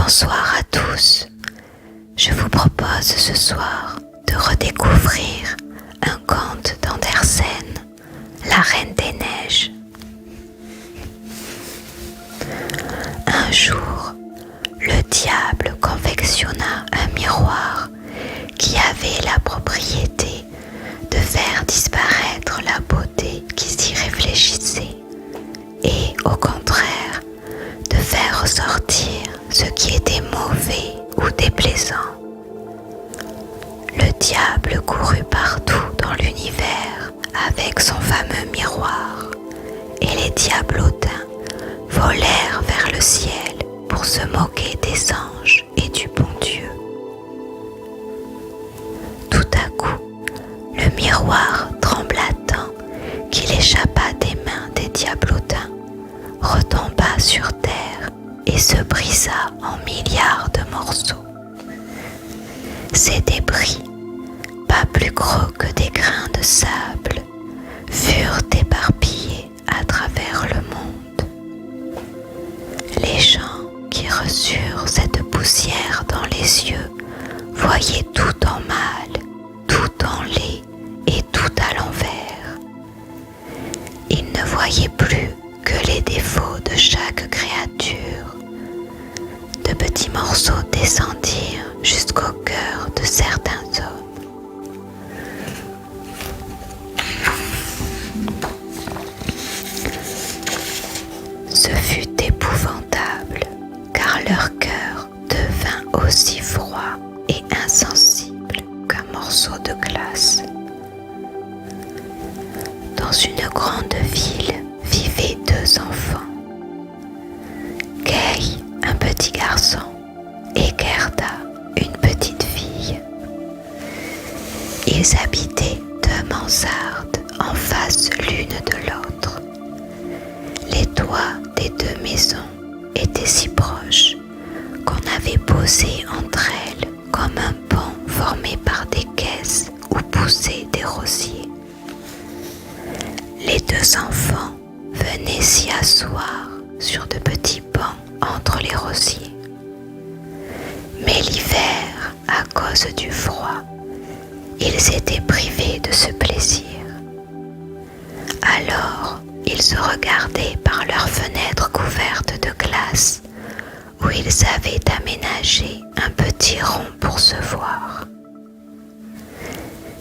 Bonsoir à tous. Je vous propose ce soir de redécouvrir un conte d'Andersen, La Reine des Neiges. Un jour, le diable confectionna un miroir qui avait la propriété de faire disparaître la beauté qui s'y réfléchissait et, au contraire, de faire ressortir ce qui était mauvais ou déplaisant. Le diable courut partout dans l'univers avec son fameux miroir, et les diablotins volèrent vers le ciel pour se moquer des anges et du bon Dieu. Tout à coup, le miroir trembla tant qu'il échappa des mains des diablotins, retomba sur terre et se brisa en milliards de morceaux. Ces débris, pas plus gros que des grains de sable, furent éparpillés à travers le monde. Les gens qui reçurent cette poussière dans les yeux voyaient tout en mal, tout en laid et tout à l'envers. Ils ne voyaient plus que les défauts de chaque créature. De petits morceaux descendirent jusqu'au cœur de certains hommes. Ce fut épouvantable, car leur cœur devint aussi froid et insensible qu'un morceau de glace. Dans une grande ville vivaient deux enfants. Kay, un petit garçon, et Gerda, une petite fille. Ils habitaient deux mansardes en face l'une de l'autre. Les toits des deux maisons étaient si proches qu'on avait posé entre elles comme un pont formé par des caisses où poussaient des rosiers. Les deux enfants venaient s'y asseoir sur de petits bancs entre les rosiers. Mais l'hiver, à cause du froid, ils étaient privés de ce plaisir. Alors, ils se regardaient par leurs fenêtres couvertes de glace, où ils avaient aménagé un petit rond pour se voir.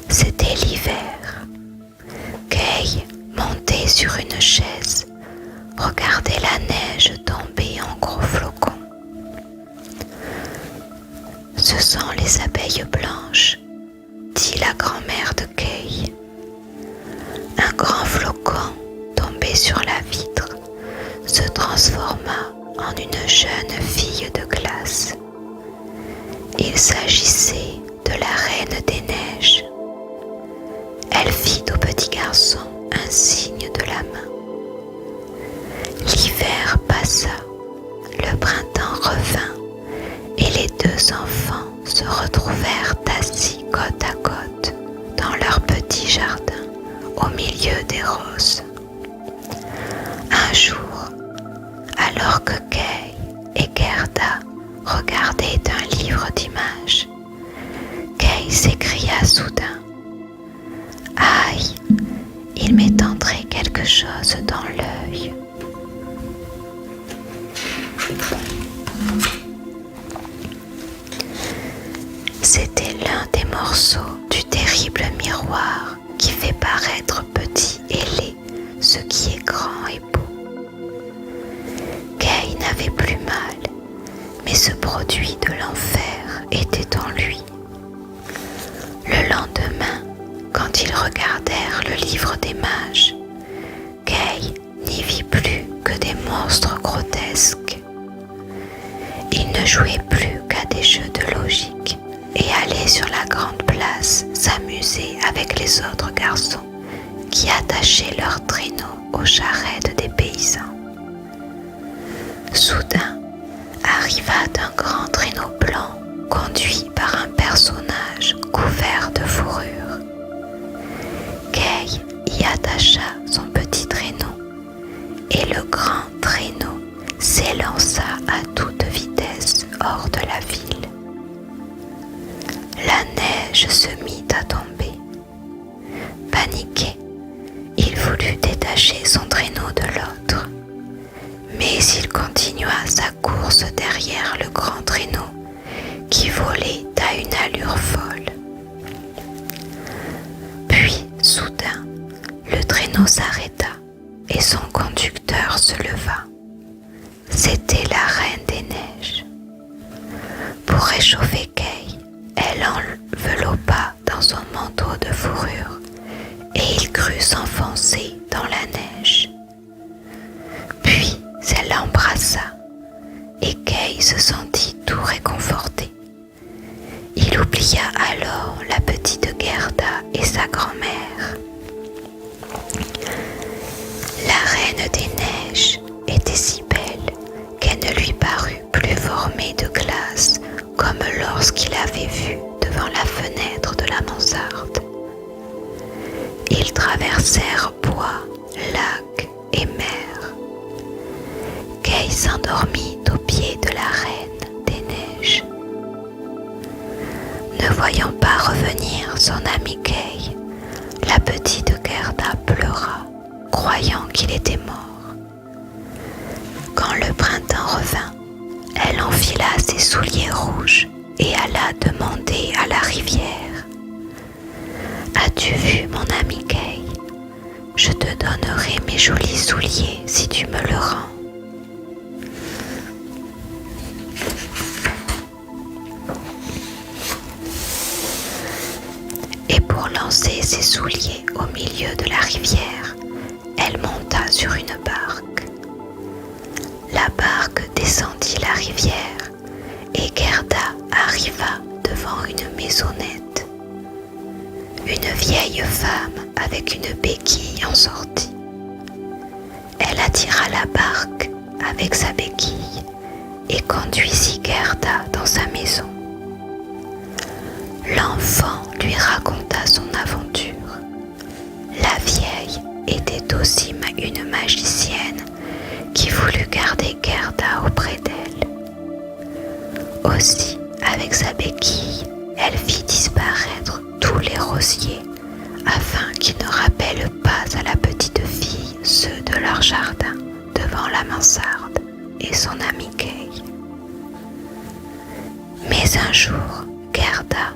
C'était l'hiver. Kay, monté sur une chaise, regardait la neige tomber en gros flocons. Ce sont les abeilles blanches, dit la grand-mère de Kay. Un grand flocon tombé sur la vitre se transforma en une jeune fille de glace. Il s'agissait de la Reine des Neiges. Elle fit au petit garçon un signe de la main. L'hiver passa, le printemps revint, et les deux enfants se retrouvèrent assis côte à côte dans leur petit jardin au milieu des roses. Un jour, alors que Kay et Gerda regardaient un livre d'images, Kay s'écria soudain: « Aïe, il m'est entré quelque chose dans l'œil. » C'était l'un des morceaux du terrible miroir qui fait paraître petit et laid ce qui est grand et beau. Kay n'avait plus mal, mais ce produit de l'enfer était en lui. Le lendemain, quand ils regardèrent le livre des mages, Kay n'y vit plus que des monstres grotesques. Il ne jouait plus qu'à des jeux de logique et allait sur la grande place s'amuser avec les autres garçons qui attachaient leurs traîneaux aux charrettes des paysans. Soudain, arriva un grand traîneau blanc conduit par un personnage couvert de fourrure. Kay y attacha son petit traîneau et le grand traîneau s'élança à toute vitesse hors de la ville. La neige se mit à tomber. Paniqué, il voulut détacher son traîneau de l'autre, mais il continua sa course derrière le grand traîneau qui volait à une allure folle. Puis, soudain, le traîneau s'arrêta et son conducteur se leva. C'était la Reine des Neiges. Pour réchauffer Kay, elle enveloppa dans son manteau de fourrure et il crut s'enfoncer dans la neige. Puis elle l'embrassa et Kay se sentit tout réconforté. Il oublia alors la petite Gerda et sa grand-mère. La Reine des Neiges était si belle qu'elle ne lui parut plus formée de glace comme lorsqu'il avait vu devant la fenêtre de la mansarde. Ils traversèrent bois, lacs et mer. Kay s'endormit aux pieds de la Reine des Neiges. Ne voyant pas revenir son ami Kay, la petite Gerda pleura, croyant qu'il était mort. Quand le printemps revint, elle enfila ses souliers rouges et alla demander à la rivière : « As-tu vu mon ami Kay ? Je te donnerai mes jolis souliers si tu me le rends. » Et pour lancer ses souliers au milieu de la rivière, elle monta sur une barque. La barque descendit la rivière et Gerda arriva devant une maisonnette. Une vieille femme avec une béquille en sortit. Elle attira la barque avec sa béquille et conduisit Gerda dans sa maison. L'enfant lui raconta son aventure. La vieille était aussi une magicienne qui voulut garder Gerda auprès d'elle. Aussi, avec sa béquille, elle fit disparaître tous les rosiers afin qu'ils ne rappellent pas à la petite fille ceux de leur jardin devant la mansarde et son ami Kay. Mais un jour, Gerda,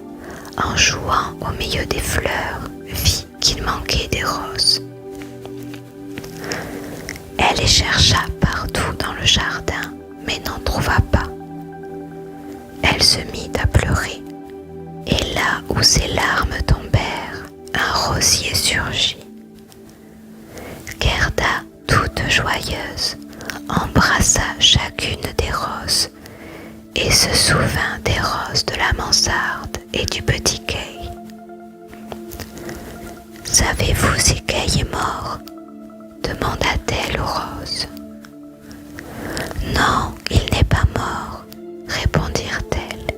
en jouant au milieu des fleurs, vit qu'il manquait des roses. Elle les chercha partout dans le jardin, mais n'en trouva pas. Elle se mit à pleurer, et là où ses larmes tombèrent, un rosier surgit. Gerda, toute joyeuse, embrassa chacune des roses et se souvint des roses de la mansarde et du petit Kay. « Savez-vous si Kay est mort ?» demanda-t-elle aux roses. « Non, il n'est pas mort, » répondirent-elles.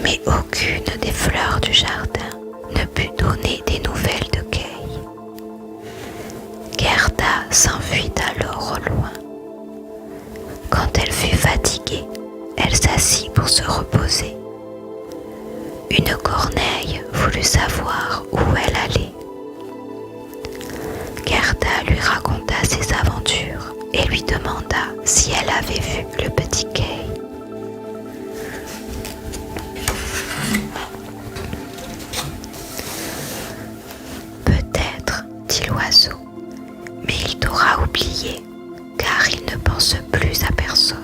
Mais aucune des fleurs du jardin ne put donner des nouvelles de Kay. Gerda s'enfuit alors au loin. Quand elle fut fatiguée, elle s'assit pour se reposer. Une corneille voulut savoir où elle allait. Gerda lui raconta ses aventures et lui demanda si elle avait vu le petit Kay. Peut-être, dit l'oiseau, mais il t'aura oublié, car il ne pense plus à personne.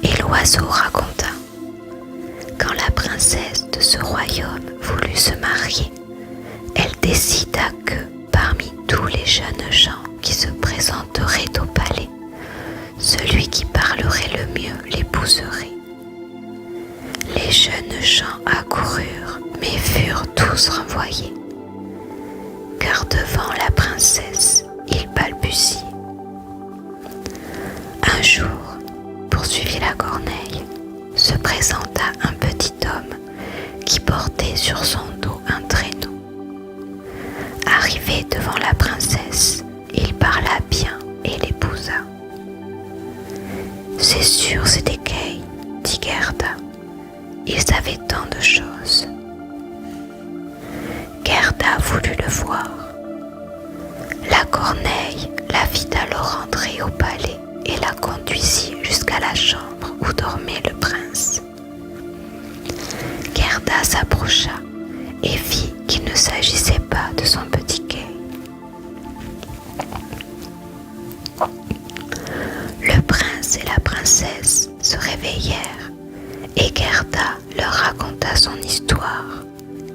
Et l'oiseau raconta. Quand la princesse de ce royaume voulut se marier, elle décida que, parmi tous les jeunes gens qui se présenteraient au palais, celui qui parlerait le mieux l'épouserait. Les jeunes gens accoururent, mais furent tous renvoyés, car devant la princesse, ils balbutiaient. Un jour, poursuivit la corneille, se présenta un petit homme qui portait sur son dos un traîneau. Arrivé devant la princesse, il parla bien et l'épousa. C'est sûr, c'était Kay, dit Gerda. Il savait tant de choses. Gerda voulut le voir. La corneille la fit alors entrer au palais et la conduisit jusqu'à la chambre où dormait le prince. Gerda s'approcha et vit qu'il ne s'agissait pas de son petit Kay. Le prince et la princesse se réveillèrent et Gerda leur raconta son histoire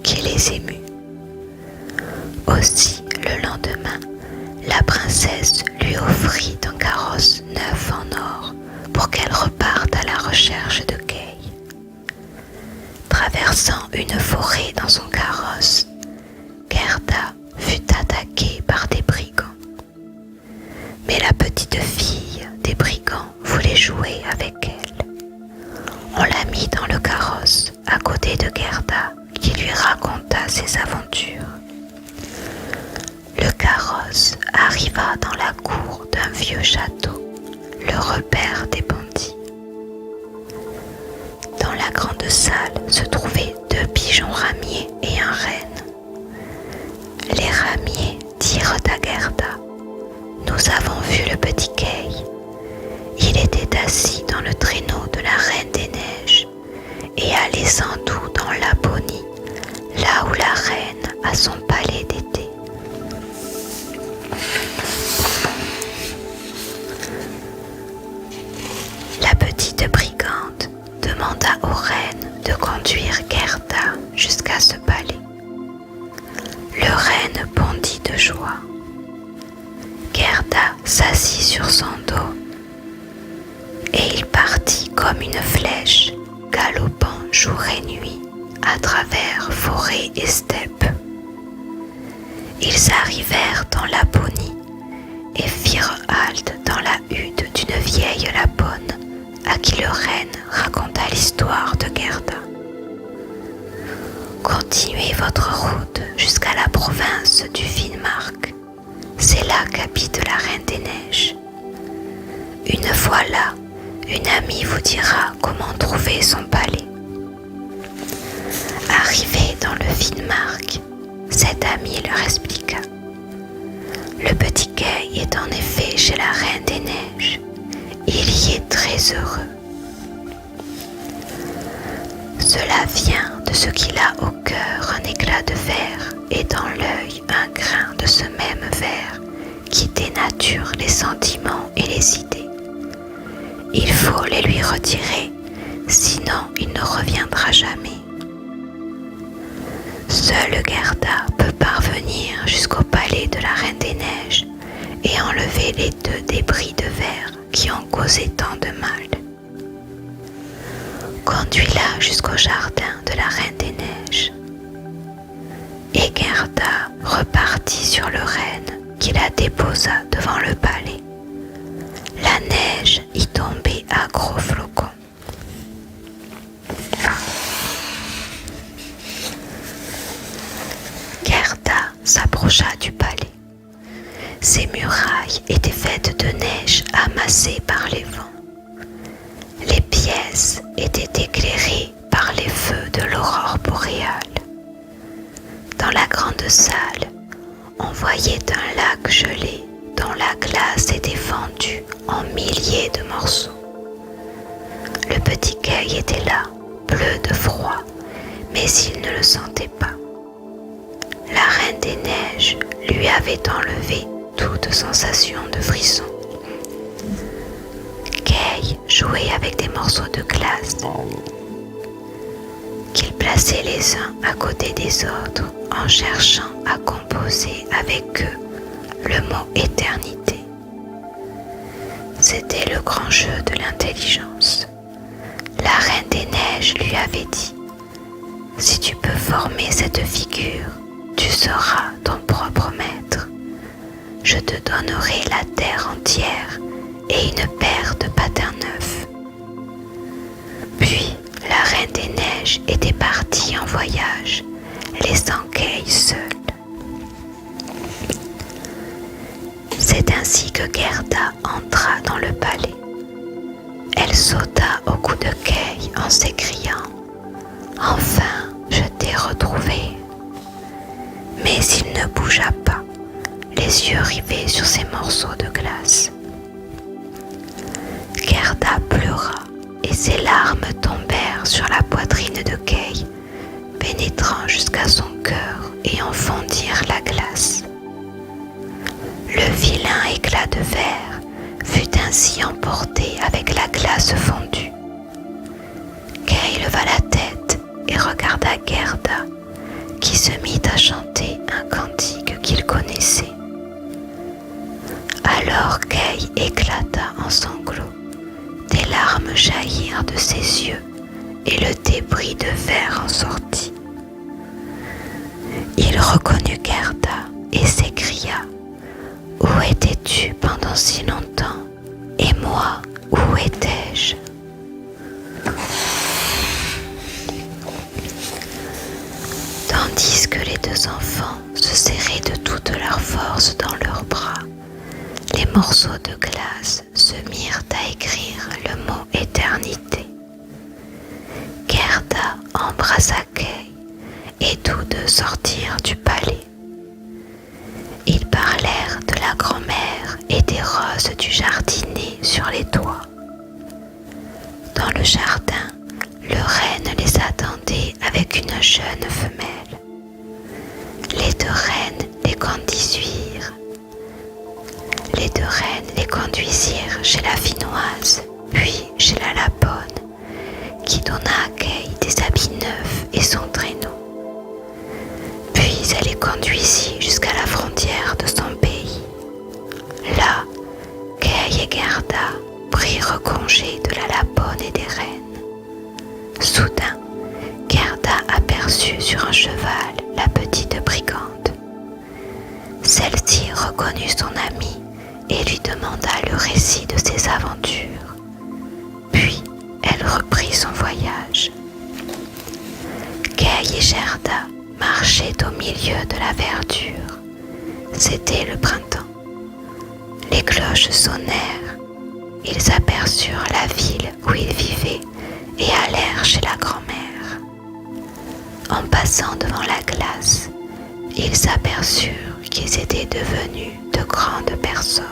qui les émut. Aussi, le lendemain, la princesse lui offrit un carrosse neuf en or pour qu'elle reparte à la recherche de Kay. Traversant une forêt dans son carrosse, Gerda fut attaquée par des brigands. Mais la petite fille des brigands voulait jouer avec elle. On la mit dans le carrosse à côté de Gerda qui lui raconta ses aventures. Le carrosse arriva dans la cour d'un vieux château, le repère des bandits. Dans la grande salle se trouvaient 2 pigeons ramiers et un renne. Les ramiers dirent à Gerda: « Nous avons vu le petit Kay. Il était assis dans le traîneau de la Reine des Neiges et allait sans doute dans Laponie, là où la reine a son palais d'été. » La petite brigande demanda aux reines de conduire Gerda jusqu'à ce palais. Le renne bondit de joie. Gerda s'assit sur son dos et il partit comme une flèche, galopant jour et nuit à travers forêt et steppes. Ils arrivèrent dans Laponie et firent halte dans la hutte d'une vieille Lapone à qui le renne raconta l'histoire de Gerda. Continuez votre route jusqu'à la province du Finnmark. C'est là qu'habite la Reine des Neiges. Une fois là, une amie vous dira comment trouver son palais. Arrivé dans le Finnmark, cette amie leur expliqua. Le petit Kay est en effet chez la Reine des Neiges. Il y est très heureux. Cela vient de ce qu'il a au cœur un éclat de verre et dans l'œil un grain de ce même verre qui dénature les sentiments et les idées. Il faut les lui retirer, sinon il ne reviendra jamais. Seule Gerda peut parvenir jusqu'au palais de la Reine des Neiges et enlever les 2 débris de verre qui ont causé tant de mal. Conduis-la jusqu'au jardin de la Reine des Neiges. Et Gerda repartit sur le renne qui la déposa devant le palais. La neige y tombait à gros flocons. Gerda s'approcha du palais. Ses murailles étaient faites de neige amassée par les vents. Les pièces étaient éclairées par les feux de l'aurore boréale. Dans la grande salle, on voyait un lac gelé dont la glace était fendue en milliers de morceaux. Le petit Kay était là, bleu de froid, mais il ne le sentait pas. La Reine des Neiges lui avait enlevé toute sensation de frisson. Kay jouait avec des morceaux de glace qu'il plaçait les uns à côté des autres en cherchant à composer avec eux le mot éternité. C'était le grand jeu de l'intelligence. La Reine des Neiges lui avait dit: « Si tu peux former cette figure, tu seras ton propre maître. Je te donnerai la terre entière et une paire de patins neufs. » Puis la Reine des Neiges était partie en voyage, laissant Kay seule. C'est ainsi que Gerda entra dans le palais. sauta au cou de Kay en s'écriant « Enfin, je t'ai retrouvé !» Mais il ne bougea pas, les yeux rivés sur ces morceaux de glace. Gerda pleura et ses larmes tombèrent sur la poitrine de Kay, pénétrant jusqu'à son cœur et en fondirent la glace. Le vilain éclat de verre fut ainsi emporté avec la glace fondue. Kay leva la tête et regarda Gerda, qui se mit à chanter un cantique qu'il connaissait. Alors Kay éclata en sanglots, des larmes jaillirent de ses yeux et le débris de verre en sortit. Il reconnut Gerda et s'écria « Où étais-tu pendant si longtemps? Et moi, où étais-je » Tandis que les deux enfants se serraient de toute leur force dans leurs bras, les morceaux de glace se mirent à écrire le mot éternité. Gerda embrassa Kay et tous deux sortirent du palais. Ils parlèrent de la grand-mère et des roses du jardinet sur les toits. Dans le jardin, le renne les attendait avec une jeune femelle. Les deux reines les conduisirent chez la Finnoise, puis chez la Lapone, qui donna à Kay des habits neufs et son traîneau. Puis elle les conduisit jusqu'à la frontière de son pays. Là, Kay et Gerda prirent congé de la Lapone et des reines. Soudain, Gerda aperçut sur un cheval la petite brigande. Celle-ci reconnut son amie et lui demanda le récit de ses aventures. Puis, elle reprit son voyage. Kay et Gerda marchaient au milieu de la verdure. C'était le printemps. Les cloches sonnèrent. Ils aperçurent la ville où ils vivaient et allèrent chez la grand-mère. En passant devant la glace, ils s'aperçurent qu'ils étaient devenus de grandes personnes.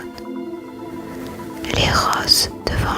Les roses devant